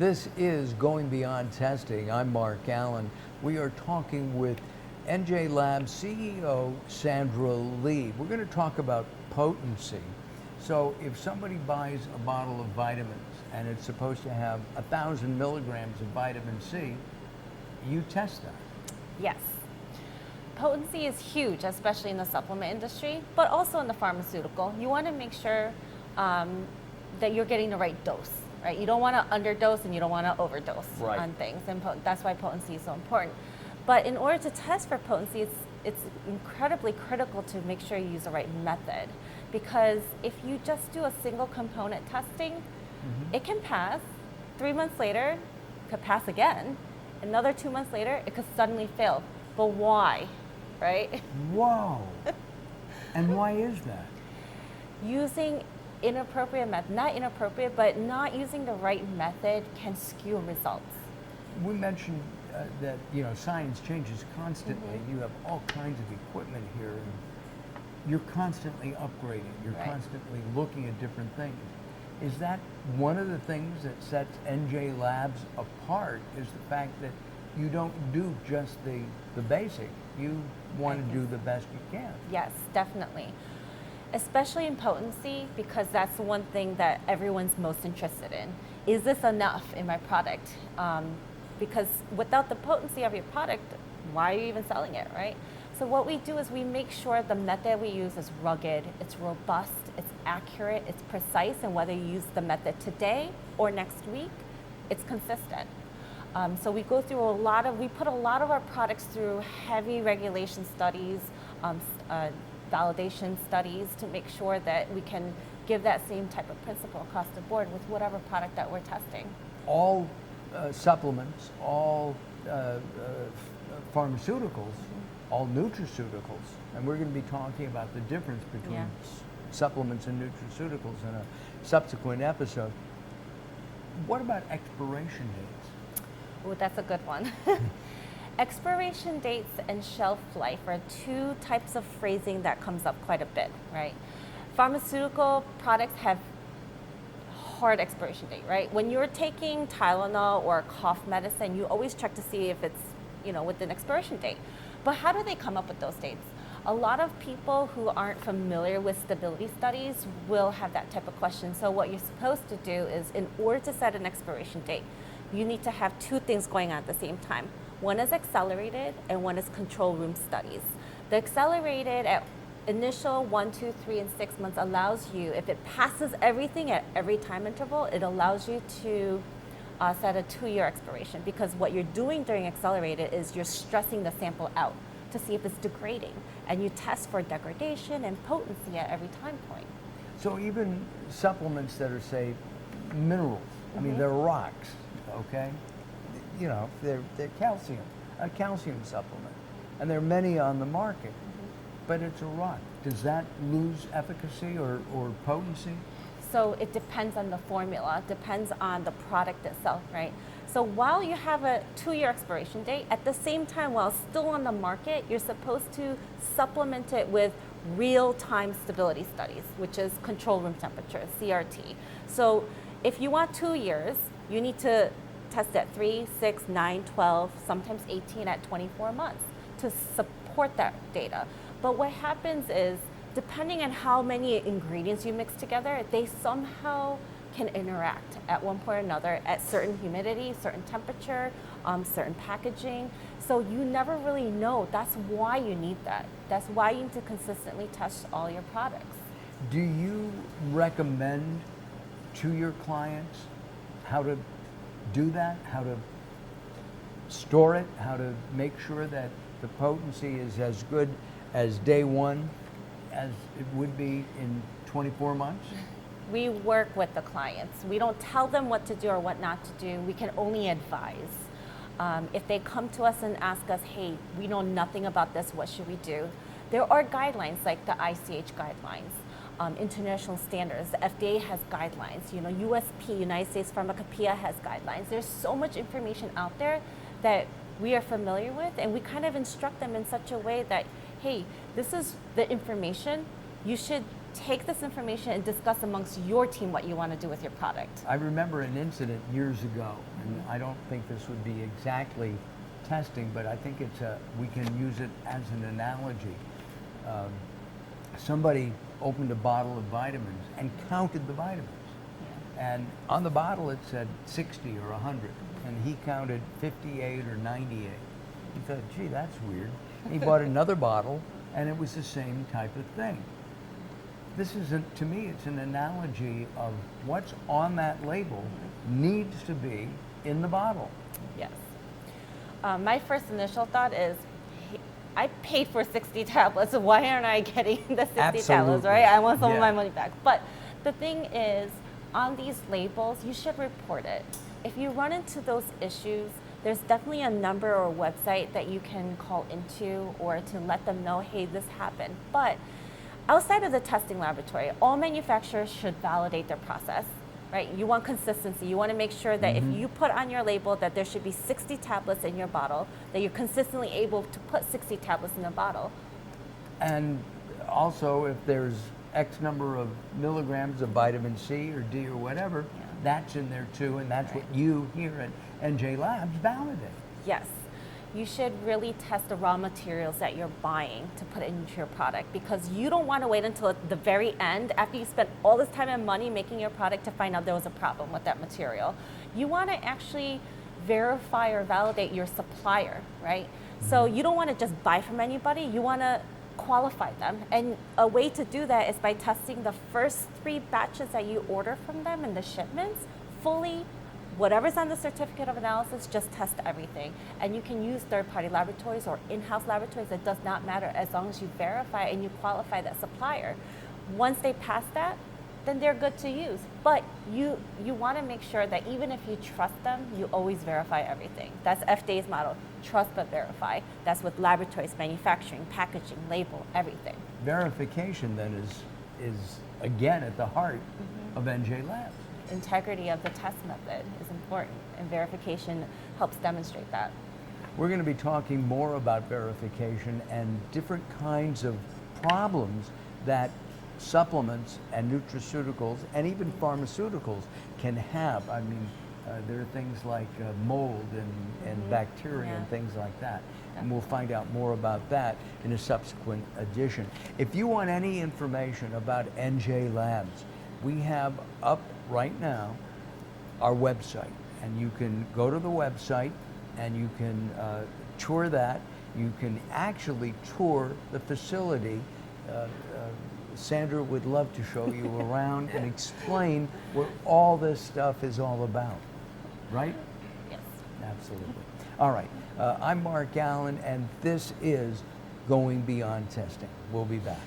This is Going Beyond Testing. I'm Mark Allen. We are talking with NJ Labs CEO Sandra Lee. We're going to talk about potency. So if somebody buys a bottle of vitamins and it's supposed to have 1,000 milligrams of vitamin C, you test that. Yes. Potency is huge, especially in the supplement industry, but also in the pharmaceutical. You want to make sure that you're getting the right dose, right? You don't want to underdose and you don't want to overdose on things, and that's why potency is so important. But in order to test for potency, it's incredibly critical to make sure you use the right method, because if you just do a single component testing, it can pass. 3 months later, it could pass again. Another 2 months later, it could suddenly fail. But why, right? Whoa. And why is that? Using inappropriate method, not inappropriate, but not using the right method can skew results. We mentioned that science changes constantly. You have all kinds of equipment here, and you're constantly upgrading. You're constantly looking at different things. Is that one of the things that sets NJ Labs apart? Is the fact that you don't do just the basic. You want to do the best you can. Yes, definitely. Especially in potency, because that's the one thing that everyone's most interested in. Is this enough in my product? Because without the potency of your product, why are you even selling it, right? So what we do is we make sure the method we use is rugged, it's robust, it's accurate, it's precise, and whether you use the method today or next week, it's consistent. So we go through we put a lot of our products through heavy regulation studies, validation studies, to make sure that we can give that same type of principle across the board with whatever product that we're testing. All supplements, all pharmaceuticals, all nutraceuticals, and we're going to be talking about the difference between supplements and nutraceuticals in a subsequent episode. What about expiration dates? Oh, that's a good one. Expiration dates and shelf life are two types of phrasing that comes up quite a bit, right? Pharmaceutical products have hard expiration date, right? When you're taking Tylenol or cough medicine, you always check to see if it's, within expiration date. But how do they come up with those dates? A lot of people who aren't familiar with stability studies will have that type of question. So what you're supposed to do is, in order to set an expiration date, you need to have two things going on at the same time. One is accelerated and one is control room studies. The accelerated at initial 1, 2, 3, and 6 months allows you, if it passes everything at every time interval, it allows you to set a 2-year expiration, because what you're doing during accelerated is you're stressing the sample out to see if it's degrading, and you test for degradation and potency at every time point. So even supplements that are, say, minerals, I mean, they're rocks, okay? They're calcium, a calcium supplement, and there are many on the market, but it's a rock. Does that lose efficacy or potency? So it depends on the formula, depends on the product itself, right? So while you have a 2-year expiration date, at the same time, while still on the market, you're supposed to supplement it with real-time stability studies, which is control room temperature, CRT. So if you want 2 years, you need to test at 3, 6, 9, 12, sometimes 18 at 24 months to support that data. But what happens is, depending on how many ingredients you mix together, they somehow can interact at one point or another at certain humidity, certain temperature, certain packaging. So you never really know. That's why you need that. That's why you need to consistently test all your products. Do you recommend to your clients how to do that, how to store it, how to make sure that the potency is as good as day one as it would be in 24 months? We work with the clients. We don't tell them what to do or what not to do. We can only advise. If they come to us and ask us, hey, we know nothing about this, what should we do? There are guidelines like the ICH guidelines, international standards. The FDA has guidelines. USP, United States Pharmacopoeia, has guidelines. There's so much information out there that we are familiar with, and we kind of instruct them in such a way that, hey, this is the information. You should take this information and discuss amongst your team what you want to do with your product. I remember an incident years ago, and I don't think this would be exactly testing, but I think we can use it as an analogy. Somebody opened a bottle of vitamins and counted the vitamins. And on the bottle it said 60 or 100, and he counted 58 or 98. He thought, gee, that's weird. He bought another bottle, and it was the same type of thing. This isn't, to me, it's an analogy of what's on that label needs to be in the bottle. Yes. My first initial thought is, I paid for 60 tablets, so why aren't I getting the 60 tablets, right? I want some of my money back. But the thing is, on these labels, you should report it. If you run into those issues, there's definitely a number or website that you can call into or to let them know, hey, this happened. But outside of the testing laboratory, all manufacturers should validate their process, right? You want consistency. You want to make sure that if you put on your label that there should be 60 tablets in your bottle, that you're consistently able to put 60 tablets in a bottle. And also, if there's X number of milligrams of vitamin C or D or whatever, that's in there too, and that's what you here at NJ Labs validate. Yes. You should really test the raw materials that you're buying to put into your product, because you don't want to wait until the very end after you spent all this time and money making your product to find out there was a problem with that material. You want to actually verify or validate your supplier, right? So you don't want to just buy from anybody, you want to qualify them. And a way to do that is by testing the first 3 batches that you order from them in the shipments fully. Whatever's on the certificate of analysis, just test everything. And you can use third-party laboratories or in-house laboratories. It does not matter, as long as you verify and you qualify that supplier. Once they pass that, then they're good to use. But you want to make sure that even if you trust them, you always verify everything. That's FDA's model, trust but verify. That's with laboratories, manufacturing, packaging, label, everything. Verification then is again at the heart of NJ Labs. Integrity of the test method is important, and verification helps demonstrate that. We're going to be talking more about verification and different kinds of problems that supplements and nutraceuticals and even pharmaceuticals can have. I mean, there are things like mold and bacteria and things like that. And we'll find out more about that in a subsequent edition. If you want any information about NJ Labs, we have up right now our website, and you can go to the website and you can tour that. You can actually tour the facility. Sandra would love to show you around and explain what all this stuff is all about, right? Yes. Absolutely. All right, I'm Mark Allen, and this is Going Beyond Testing. We'll be back.